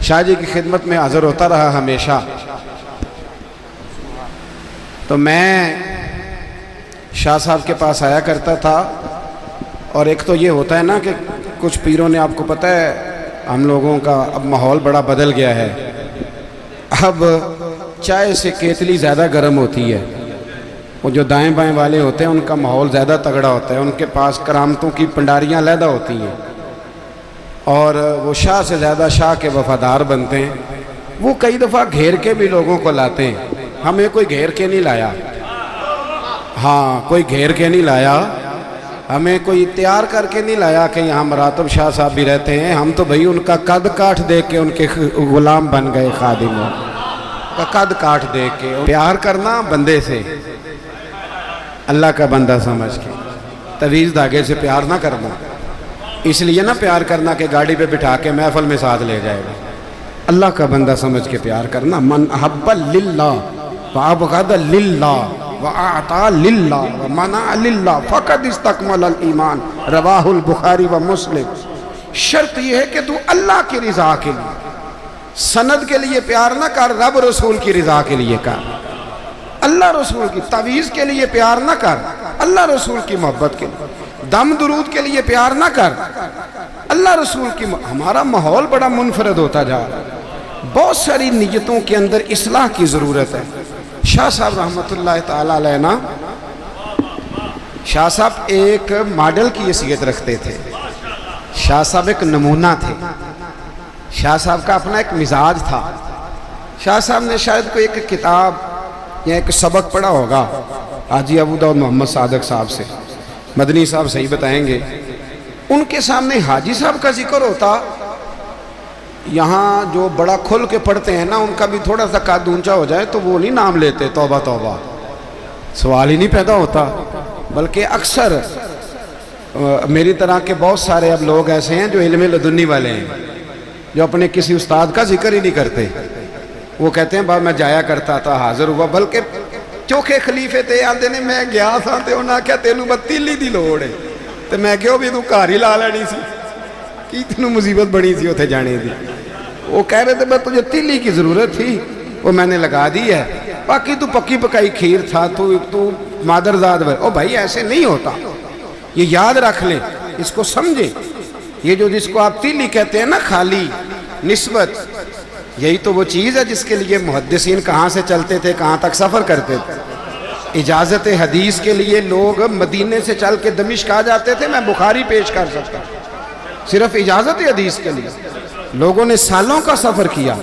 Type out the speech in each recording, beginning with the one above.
شاہ جی کی خدمت میں حاضر ہوتا رہا ہمیشہ، تو میں شاہ صاحب کے پاس آیا کرتا تھا۔ اور ایک تو یہ ہوتا ہے نا کہ کچھ پیروں نے، آپ کو پتہ ہے ہم لوگوں کا اب ماحول بڑا بدل گیا ہے، اب چائے سے کیتلی زیادہ گرم ہوتی ہے۔ وہ جو دائیں بائیں والے ہوتے ہیں ان کا ماحول زیادہ تگڑا ہوتا ہے، ان کے پاس کرامتوں کی پنڈاریاں علیحدہ ہوتی ہیں، اور وہ شاہ سے زیادہ شاہ کے وفادار بنتے ہیں۔ وہ کئی دفعہ گھیر کے بھی لوگوں کو لاتے ہیں، ہمیں کوئی گھیر کے نہیں لایا، ہاں کوئی گھیر کے نہیں لایا، ہمیں کوئی تیار کر کے نہیں لایا کہ یہاں مراتب شاہ صاحب بھی رہتے ہیں۔ ہم تو بھئی ان کا قد کاٹ دیکھ کے ان کے غلام بن گئے، خادموں کا قد کاٹ دیکھ کے۔ پیار کرنا بندے سے، اللہ کا بندہ سمجھ کے، تویز دھاگے سے پیار نہ کرنا۔ اس لیے نہ پیار کرنا کہ گاڑی پہ بٹھا کے محفل میں ساتھ لے جائے گا، اللہ کا بندہ سمجھ کے پیار کرنا۔ من احب للہ وابغض للہ وَأَعْطَى لِلَّهِ وَمَنَعَ لِلَّهِ فَقَدْ اسْتَكْمَلَ الْإِيمَانِ رواہ البخاری و مسلم۔ شرط یہ ہے کہ تو اللہ کی رضا کے لیے، سند کے لیے پیار نہ کر، رب رسول کی رضا کے لیے کر۔ اللہ رسول کی تعویذ کے لیے پیار نہ کر، اللہ رسول کی محبت کے لیے۔ دم درود کے لیے پیار نہ کر، اللہ رسول کی ہمارا ماحول بڑا منفرد ہوتا جا رہا ہے، بہت ساری نیتوں کے اندر اصلاح کی ضرورت ہے۔ شاہ صاحب رحمۃ اللہ تعالیٰ علیہ نا، شاہ صاحب ایک ماڈل کی حیثیت رکھتے تھے، شاہ صاحب ایک نمونہ تھے، شاہ صاحب کا اپنا ایک مزاج تھا۔ شاہ صاحب نے شاید کوئی ایک کتاب یا ایک سبق پڑھا ہوگا حاجی ابو داؤد محمد صادق صاحب سے، مدنی صاحب صحیح بتائیں گے، ان کے سامنے حاجی صاحب کا ذکر ہوتا، یہاں جو بڑا کھل کے پڑھتے ہیں نا ان کا بھی تھوڑا سا قد اونچا ہو جائے تو وہ نہیں نام لیتے، توبہ توبہ، سوال ہی نہیں پیدا ہوتا۔ بلکہ اکثر میری طرح کے بہت سارے اب لوگ ایسے ہیں جو علم لدنی والے ہیں، جو اپنے کسی استاد کا ذکر ہی نہیں کرتے۔ وہ کہتے ہیں میں جایا کرتا تھا، حاضر ہوا، بلکہ چوکھے خلیفے تھے، آندے نے میں گیا تھا تے انہاں کہا تینوں بتیلی دی لوڑ ہے، تے میں کہو بھی تو گھر ہی لا لینی سی، کی تینوں مصیبت بڑی سی اتنے جانے دی۔ وہ کہہ رہے تھے میں تجھے تیلی کی ضرورت تھی، وہ میں نے لگا دی ہے، باقی تو پکی پکائی کھیر تھا، تو مادرزاد۔ او بھائی ایسے نہیں ہوتا، یہ یاد رکھ لیں، اس کو سمجھیں۔ یہ جو جس کو آپ تیلی کہتے ہیں نا، خالی نسبت، یہی تو وہ چیز ہے جس کے لیے محدثین کہاں سے چلتے تھے، کہاں تک سفر کرتے تھے۔ اجازت حدیث کے لیے لوگ مدینے سے چل کے دمشق آ جاتے تھے، میں بخاری پیش کر سکتا، صرف اجازت حدیث کے لیے۔ لوگوں نے سالوں کا سفر کیا،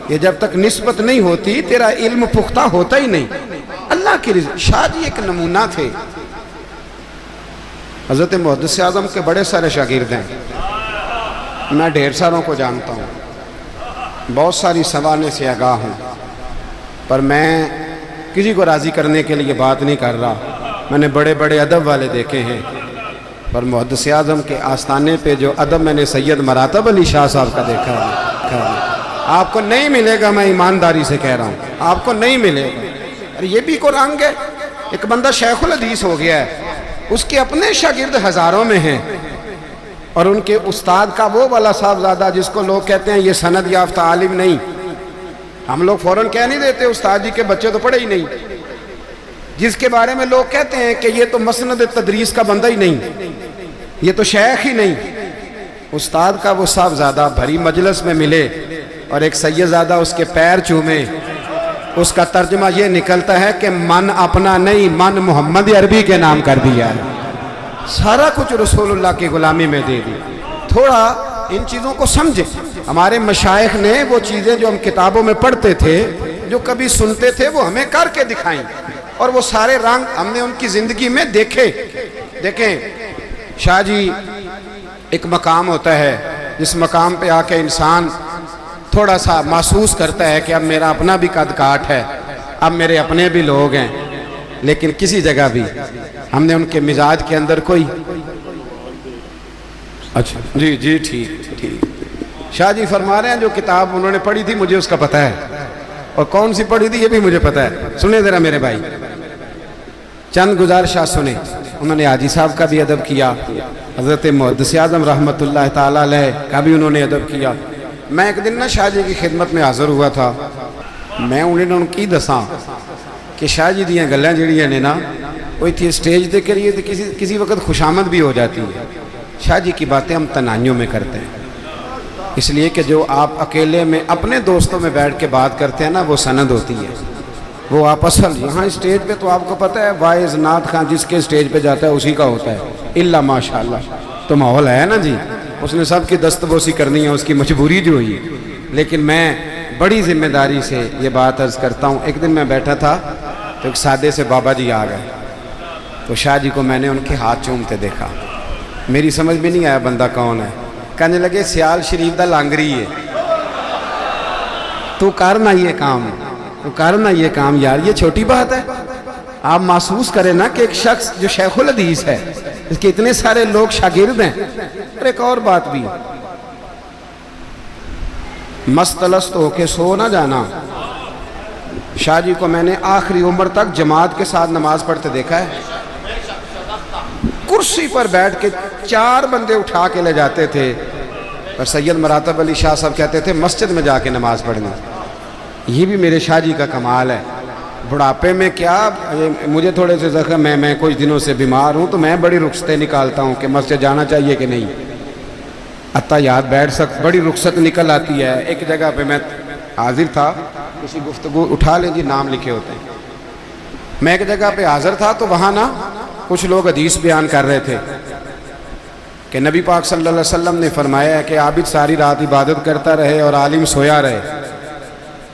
یہ جب تک نسبت نہیں ہوتی تیرا علم پختہ ہوتا ہی نہیں۔ اللہ کی رضا۔ شاہ جی ایک نمونہ تھے، حضرت محدث اعظم کے بڑے سارے شاگرد ہیں، میں ڈھیر ساروں کو جانتا ہوں، بہت ساری سوانے سے آگاہ ہوں، پر میں کسی کو راضی کرنے کے لیے بات نہیں کر رہا۔ میں نے بڑے بڑے ادب والے دیکھے ہیں، پر محدث اعظم کے آستانے پہ جو ادب میں نے سید مراتب علی شاہ صاحب کا دیکھا ہے، آپ کو نہیں ملے گا، میں ایمانداری سے کہہ رہا ہوں، آپ کو نہیں ملے گا۔ اور یہ بھی کو رنگ ہے، ایک بندہ شیخ الحدیث ہو گیا ہے، اس کے اپنے شاگرد ہزاروں میں ہیں، اور ان کے استاد کا وہ والا صاحبزادہ جس کو لوگ کہتے ہیں یہ سند یافتہ عالم نہیں، ہم لوگ فوراً کہہ نہیں دیتے استاد جی کے بچے تو پڑھے ہی نہیں، جس کے بارے میں لوگ کہتے ہیں کہ یہ تو مسند تدریس کا بندہ ہی نہیں، یہ تو شیخ ہی نہیں، استاد کا وہ صاحبزادہ بھری مجلس میں ملے اور ایک سیدزادہ اس کے پیر چومے، اس کا ترجمہ یہ نکلتا ہے کہ من اپنا نہیں، من محمد عربی کے نام کر دیا ہے، سارا کچھ رسول اللہ کی غلامی میں دے دی۔ تھوڑا ان چیزوں کو سمجھیں۔ ہمارے مشائخ نے وہ چیزیں جو ہم کتابوں میں پڑھتے تھے، جو کبھی سنتے تھے، وہ ہمیں کر کے دکھائیں، اور وہ سارے رنگ ہم نے ان کی زندگی میں دیکھے۔ دیکھیں شاہ جی، ایک مقام ہوتا ہے جس مقام پہ آ کے انسان تھوڑا سا محسوس کرتا ہے کہ اب میرا اپنا بھی قد کاٹ ہے، اب میرے اپنے بھی لوگ ہیں، لیکن کسی جگہ بھی ہم نے ان کے مزاج کے اندر کوئی اچھا جی جی ٹھیک شاہ جی فرما رہے ہیں جو کتاب انہوں نے پڑھی تھی مجھے اس کا پتہ ہے، اور کون سی پڑھی تھی یہ بھی مجھے پتہ ہے۔ سنیں ذرا میرے بھائی، چند گزارشات سنیں۔ انہوں نے حاجی صاحب کا بھی ادب کیا، حضرت محدث اعظم رحمۃ اللہ تعالیٰ علیہ کا بھی انہوں نے ادب کیا، میں ایک دن نا شاہ جی کی خدمت میں حاضر ہوا تھا. میں انہوں نے کی دساں کہ شاہ جی دیاں گلاں جڑیاں نے نا وہ اتنی اسٹیج دے کریے تو کسی وقت خوشامد بھی ہو جاتی ہے. شاہ جی کی باتیں ہم تنہائیوں میں کرتے ہیں، اس لیے کہ جو آپ اکیلے میں اپنے دوستوں میں بیٹھ کے بات کرتے ہیں نا وہ سند ہوتی ہے. وہ آپ اصل یہاں اسٹیج پہ تو آپ کو پتہ ہے وائز نعت خان جس کے اسٹیج پہ جاتا ہے اسی کا ہوتا ہے، الا ماشاء اللہ. تو ماحول ہے نا جی، اس نے سب کی دستبوسی کرنی ہے، اس کی مجبوری جو ہوئی. لیکن میں بڑی ذمہ داری سے یہ بات عرض کرتا ہوں. ایک دن میں بیٹھا تھا تو ایک سادے سے بابا جی آ گئے. تو شاہ جی کو میں نے ان کے ہاتھ چومتے دیکھا. میری سمجھ میں نہیں آیا بندہ کون ہے. کہنے لگے سیال شریف دا لانگری ہے، تو کرنا یہ کام، تو کرنا یہ کام. یار یہ چھوٹی بات ہے. آپ محسوس کریں نا کہ ایک شخص جو شیخ الحدیث ہے، اس کے اتنے سارے لوگ شاگرد ہیں. اور ایک اور بات بھی، مستلست ہو کے سو نہ جانا. شاہ جی کو میں نے آخری عمر تک جماعت کے ساتھ نماز پڑھتے دیکھا ہے. کرسی پر بیٹھ کے 4 بندے اٹھا کے لے جاتے تھے، اور سید مراتب علی شاہ صاحب کہتے تھے مسجد میں جا کے نماز پڑھنی. یہ بھی میرے شاہ جی کا کمال ہے. بڑھاپے میں کیا مجھے تھوڑے سے زخم ہے، میں کچھ دنوں سے بیمار ہوں، تو میں بڑی رخصتیں نکالتا ہوں کہ مسجد جانا چاہیے کہ نہیں. عطا یاد بیٹھ بڑی رخصت نکل آتی ہے. ایک جگہ پہ میں حاضر تھا، کسی گفتگو اٹھا لیں جی نام لکھے ہوتے ہیں. میں ایک جگہ پہ حاضر تھا تو وہاں نا کچھ لوگ حدیث بیان کر رہے تھے کہ نبی پاک صلی اللہ علیہ وسلم نے فرمایا ہے کہ عابد ساری رات عبادت کرتا رہے اور عالم سویا رہے،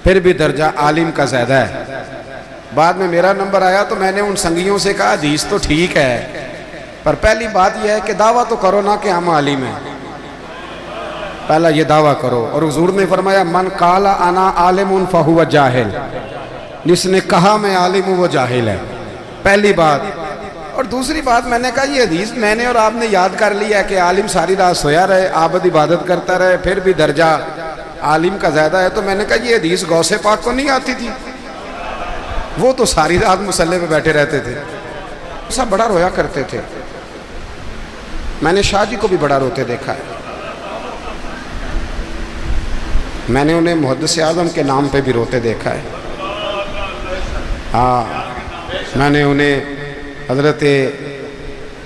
پھر بھی درجہ عالم کا زیادہ ہے. بعد میں میرا نمبر آیا تو میں نے ان سنگیوں سے کہا حدیث تو ٹھیک ہے، پر پہلی بات یہ ہے کہ دعویٰ تو کرو نا کہ ہم عالم ہیں. پہلا یہ دعویٰ کرو. اور حضور نے فرمایا من قال انا عالم فہو جاہل، جس نے کہا میں عالم ہوں وہ جاہل ہے. پہلی بات. اور دوسری بات میں نے کہا یہ حدیث میں نے اور آپ نے یاد کر لیا ہے کہ عالم ساری رات سویا رہے، عابد عبادت کرتا رہے، پھر بھی درجہ عالم کا زیادہ ہے. تو میں نے کہا یہ حدیث غوث پاک کو نہیں آتی تھی؟ وہ تو ساری رات مصلے پہ بیٹھے رہتے تھے. سب بڑا رویا کرتے تھے. میں نے شاہ جی کو بھی بڑا روتے دیکھا ہے. میں نے انہیں محدث اعظم کے نام پہ بھی روتے دیکھا ہے. ہاں میں نے انہیں حضرت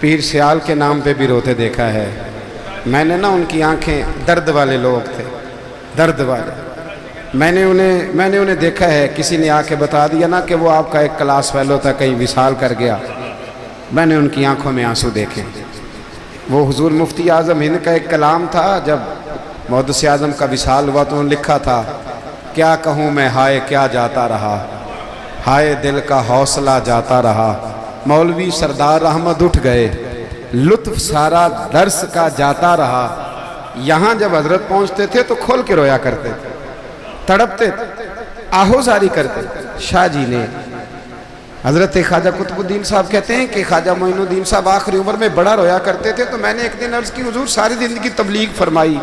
پیر سیال کے نام پہ بھی روتے دیکھا ہے. میں نے نا ان کی آنکھیں درد والے لوگ تھے، درد والے. میں نے انہیں دیکھا ہے. کسی نے آ کے بتا دیا نا کہ وہ آپ کا ایک کلاس فیلو تھا، کہیں وصال کر گیا. میں نے ان کی آنکھوں میں آنسو دیکھے. وہ حضور مفتی اعظم ہند کا ایک کلام تھا، جب محدث اعظم کا وصال ہوا تو انہوں نے لکھا تھا کیا کہوں میں ہائے کیا جاتا رہا، ہائے دل کا حوصلہ جاتا رہا. مولوی سردار احمد اٹھ گئے، لطف سارا درس کا جاتا رہا. یہاں جب حضرت پہنچتے تھے تو کھول کے رویا کرتے تھے، تڑپتے تھے، آہوزاری کرتے. شاہ جی نے حضرت خواجہ قطب الدین صاحب کہتے ہیں کہ خواجہ معین الدین صاحب آخری عمر میں بڑا رویا کرتے تھے. تو میں نے ایک دن عرض کی حضور ساری زندگی تبلیغ فرمائی،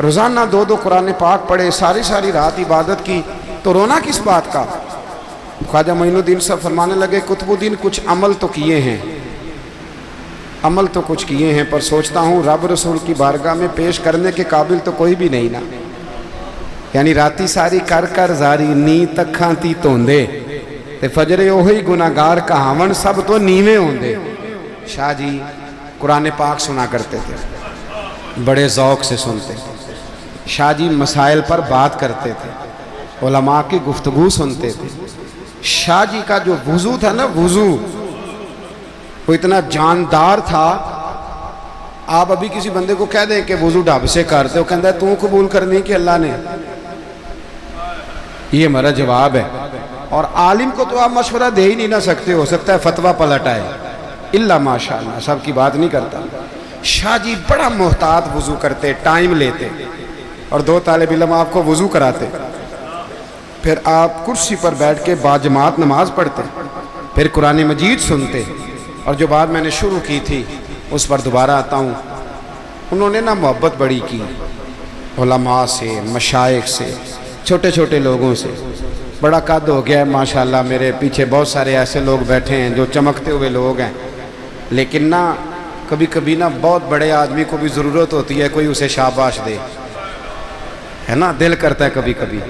روزانہ 2 قرآن پاک پڑھے، ساری رات عبادت کی، تو رونا کس بات کا؟ خواجہ معین الدین صاحب فرمانے لگے قطب الدین کچھ عمل تو کیے ہیں، عمل تو کچھ کیے ہیں، پر سوچتا ہوں رب رسول کی بارگاہ میں پیش کرنے کے قابل تو کوئی بھی نہیں نا. یعنی راتی ساری کر زاری نی تکھاں تی توندے تے فجرے اوہی گناہگار کہاون سب تو نیویں ہوندے. شاہ جی قرآن پاک سنا کرتے تھے، بڑے ذوق سے سنتے. شاہ جی مسائل پر بات کرتے تھے، علماء کی گفتگو سنتے تھے. شاہ جی کا جو وضو تھا نا، وضو وہ اتنا جاندار تھا. آپ ابھی کسی بندے کو کہہ دیں کہ وضو ڈھب سے کرتے، وہ کہتا ہے تو قبول کرنی کہ اللہ نے؟ یہ ہمارا جواب ہے. اور عالم کو تو آپ مشورہ دے ہی نہیں نہ سکتے، ہو سکتا ہے فتویٰ پلٹ آئے، اللہ ماشاءاللہ سب کی بات نہیں کرتا. شاہ جی بڑا محتاط وضو کرتے، ٹائم لیتے، اور 2 طالب علم آپ کو وضو کراتے. پھر آپ کرسی پر بیٹھ کے باجماعت نماز پڑھتے، پھر قرآن مجید سنتے. اور جو بات میں نے شروع کی تھی اس پر دوبارہ آتا ہوں. انہوں نے نا محبت بڑی کی علماء سے، مشائخ سے، چھوٹے چھوٹے لوگوں سے. بڑا قد ہو گیا ہے ماشاءاللہ. میرے پیچھے بہت سارے ایسے لوگ بیٹھے ہیں جو چمکتے ہوئے لوگ ہیں، لیکن نا کبھی کبھی نا بہت بڑے آدمی کو بھی ضرورت ہوتی ہے کوئی اسے شاباش دے. ہے نا, دل کرتا ہے کبھی کبھی.